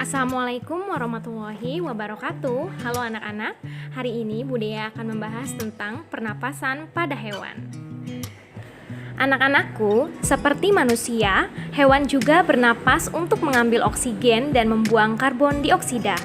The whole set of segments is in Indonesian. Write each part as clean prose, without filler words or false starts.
Assalamualaikum warahmatullahi wabarakatuh. Halo anak-anak, hari ini Budaya akan membahas tentang pernapasan pada hewan. Anak-anakku, seperti manusia, hewan juga bernapas untuk mengambil oksigen dan membuang karbon dioksida.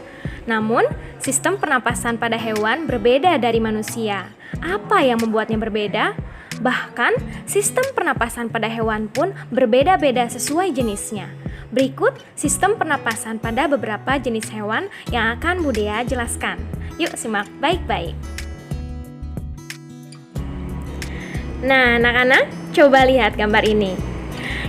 Namun, sistem pernapasan pada hewan berbeda dari manusia. Apa yang membuatnya berbeda? Bahkan, sistem pernapasan pada hewan pun berbeda-beda sesuai jenisnya. Berikut sistem pernapasan pada beberapa jenis hewan yang akan Budaya jelaskan. Yuk simak baik-baik. Nah, anak-anak, coba lihat gambar ini.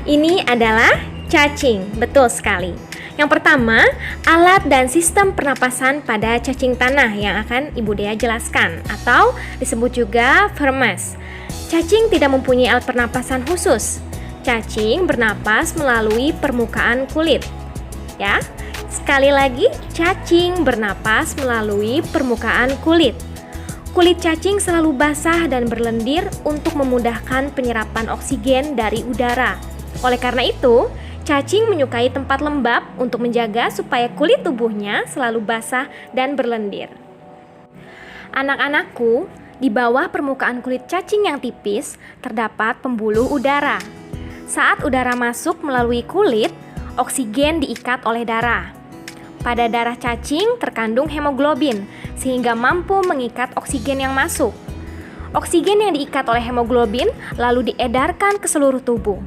Ini adalah cacing, betul sekali. Yang pertama, alat dan sistem pernapasan pada cacing tanah yang akan Ibu Dea jelaskan, atau disebut juga vermes. Cacing tidak mempunyai alat pernapasan khusus. Cacing bernapas melalui permukaan kulit. Ya, sekali lagi, cacing bernapas melalui permukaan kulit. Kulit cacing selalu basah dan berlendir untuk memudahkan penyerapan oksigen dari udara. Oleh karena itu, cacing menyukai tempat lembab untuk menjaga supaya kulit tubuhnya selalu basah dan berlendir. Anak-anakku, di bawah permukaan kulit cacing yang tipis terdapat pembuluh udara. Saat udara masuk melalui kulit, oksigen diikat oleh darah. Pada darah cacing terkandung hemoglobin, sehingga mampu mengikat oksigen yang masuk. Oksigen yang diikat oleh hemoglobin lalu diedarkan ke seluruh tubuh.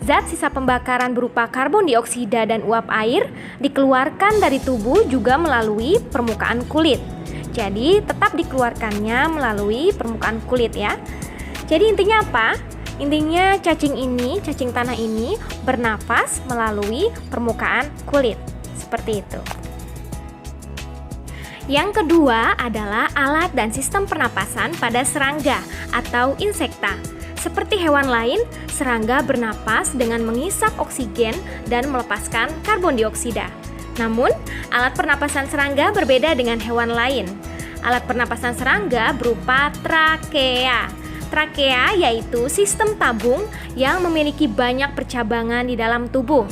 Zat sisa pembakaran berupa karbon dioksida dan uap air dikeluarkan dari tubuh juga melalui permukaan kulit. Jadi tetap dikeluarkannya melalui permukaan kulit ya. Jadi intinya apa? Intinya cacing tanah ini bernapas melalui permukaan kulit. Seperti itu. Yang kedua adalah alat dan sistem pernapasan pada serangga atau insekta. Seperti hewan lain, serangga bernapas dengan menghisap oksigen dan melepaskan karbon dioksida. Namun, alat pernapasan serangga berbeda dengan hewan lain. Alat pernapasan serangga berupa trakea. Trakea yaitu sistem tabung yang memiliki banyak percabangan di dalam tubuh.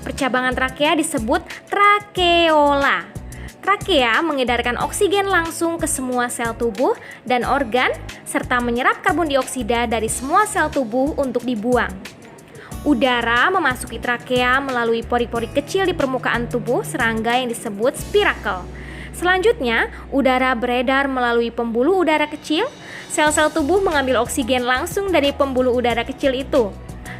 Percabangan trakea disebut trakeola. Trakea mengedarkan oksigen langsung ke semua sel tubuh dan organ, serta menyerap karbon dioksida dari semua sel tubuh untuk dibuang. Udara memasuki trakea melalui pori-pori kecil di permukaan tubuh serangga yang disebut spirakel. Selanjutnya, udara beredar melalui pembuluh udara kecil. Sel-sel tubuh mengambil oksigen langsung dari pembuluh udara kecil itu.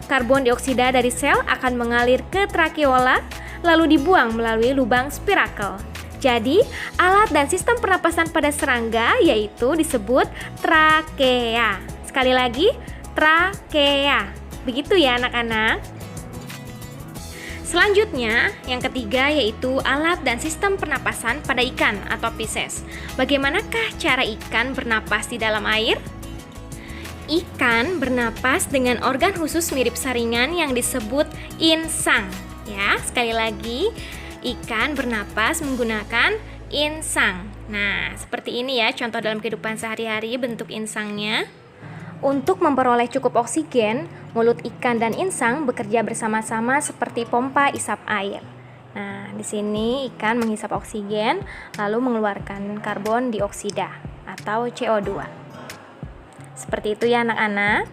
Karbon dioksida dari sel akan mengalir ke trakeola, lalu dibuang melalui lubang spirakel. Jadi, alat dan sistem pernapasan pada serangga yaitu disebut trakea. Sekali lagi, trakea. Begitu ya anak-anak. Selanjutnya, yang ketiga yaitu alat dan sistem pernapasan pada ikan atau Pisces. Bagaimanakah cara ikan bernapas di dalam air? Ikan bernapas dengan organ khusus mirip saringan yang disebut insang. Ya, sekali lagi, ikan bernapas menggunakan insang. Nah, seperti ini ya contoh dalam kehidupan sehari-hari bentuk insangnya. Untuk memperoleh cukup oksigen, mulut ikan dan insang bekerja bersama-sama seperti pompa isap air. Nah, di sini ikan menghisap oksigen lalu mengeluarkan karbon dioksida atau CO2. Seperti itu ya anak-anak.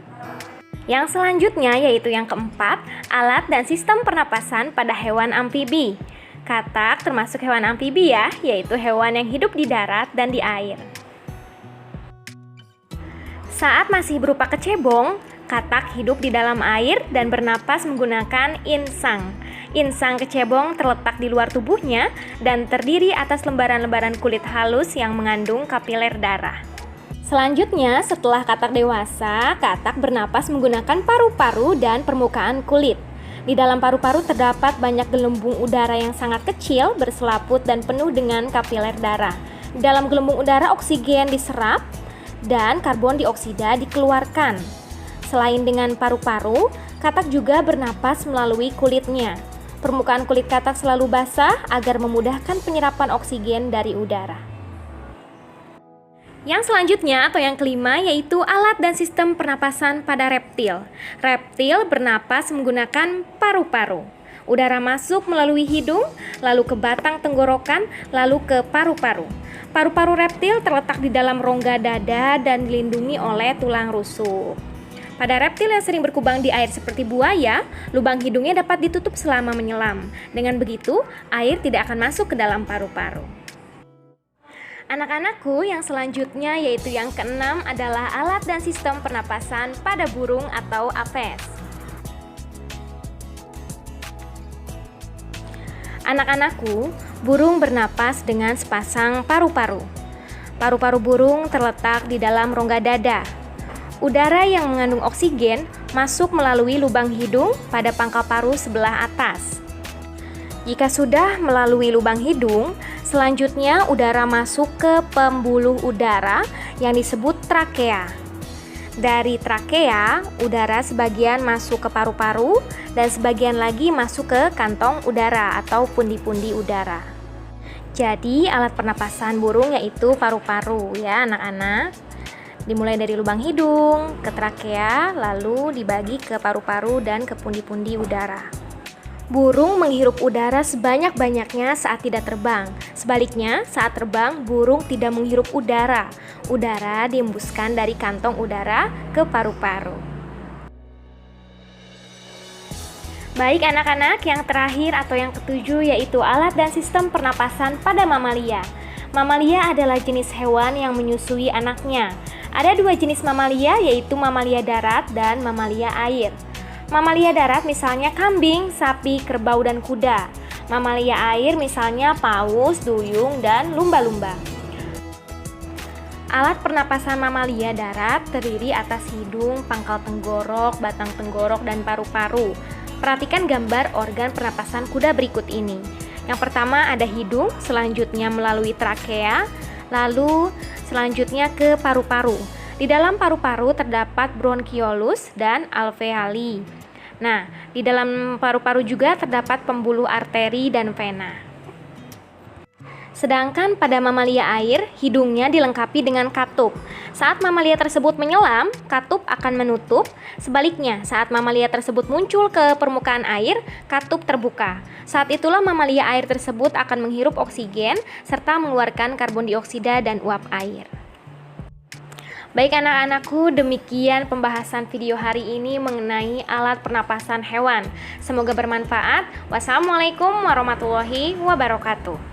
Yang selanjutnya yaitu yang keempat, alat dan sistem pernapasan pada hewan amfibi. Katak termasuk hewan amfibi ya, yaitu hewan yang hidup di darat dan di air. Saat masih berupa kecebong, katak hidup di dalam air dan bernapas menggunakan insang. Insang kecebong terletak di luar tubuhnya dan terdiri atas lembaran-lembaran kulit halus yang mengandung kapiler darah. Selanjutnya, setelah katak dewasa, katak bernapas menggunakan paru-paru dan permukaan kulit. Di dalam paru-paru terdapat banyak gelembung udara yang sangat kecil, berselaput dan penuh dengan kapiler darah. Di dalam gelembung udara, oksigen diserap dan karbon dioksida dikeluarkan. Selain dengan paru-paru, katak juga bernapas melalui kulitnya. Permukaan kulit katak selalu basah agar memudahkan penyerapan oksigen dari udara. Yang selanjutnya atau yang kelima yaitu alat dan sistem pernapasan pada reptil. Reptil bernapas menggunakan paru-paru. Udara masuk melalui hidung, lalu ke batang tenggorokan, lalu ke paru-paru. Paru-paru reptil terletak di dalam rongga dada dan dilindungi oleh tulang rusuk. Pada reptil yang sering berkubang di air seperti buaya, lubang hidungnya dapat ditutup selama menyelam. Dengan begitu, air tidak akan masuk ke dalam paru-paru. Anak-anakku, yang selanjutnya yaitu yang keenam adalah alat dan sistem pernapasan pada burung atau apes. Anak-anakku, burung bernapas dengan sepasang paru-paru. Paru-paru burung terletak di dalam rongga dada. Udara yang mengandung oksigen masuk melalui lubang hidung pada pangkal paru sebelah atas. Jika sudah melalui lubang hidung, selanjutnya udara masuk ke pembuluh udara yang disebut trakea. Dari trakea, udara sebagian masuk ke paru-paru dan sebagian lagi masuk ke kantong udara atau pundi-pundi udara. Jadi alat pernapasan burung yaitu paru-paru ya anak-anak. Dimulai dari lubang hidung ke trakea, lalu dibagi ke paru-paru dan ke pundi-pundi udara. Burung menghirup udara sebanyak-banyaknya saat tidak terbang. Sebaliknya, saat terbang, burung tidak menghirup udara. Udara dihembuskan dari kantong udara ke paru-paru. Baik anak-anak, yang terakhir atau yang ketujuh yaitu alat dan sistem pernapasan pada mamalia. Mamalia adalah jenis hewan yang menyusui anaknya. Ada dua jenis mamalia yaitu mamalia darat dan mamalia air. Mamalia darat misalnya kambing, sapi, kerbau, dan kuda. Mamalia air misalnya paus, duyung, dan lumba-lumba. Alat pernapasan mamalia darat terdiri atas hidung, pangkal tenggorok, batang tenggorok, dan paru-paru. Perhatikan gambar organ pernapasan kuda berikut ini. Yang pertama ada hidung, selanjutnya melalui trakea, lalu selanjutnya ke paru-paru. Di dalam paru-paru terdapat bronkiolus dan alveoli. Nah, di dalam paru-paru juga terdapat pembuluh arteri dan vena. Sedangkan pada mamalia air, hidungnya dilengkapi dengan katup. Saat mamalia tersebut menyelam, katup akan menutup. Sebaliknya, saat mamalia tersebut muncul ke permukaan air, katup terbuka. Saat itulah mamalia air tersebut akan menghirup oksigen serta mengeluarkan karbon dioksida dan uap air. Baik anak-anakku, demikian pembahasan video hari ini mengenai alat pernapasan hewan. Semoga bermanfaat. Wassalamualaikum warahmatullahi wabarakatuh.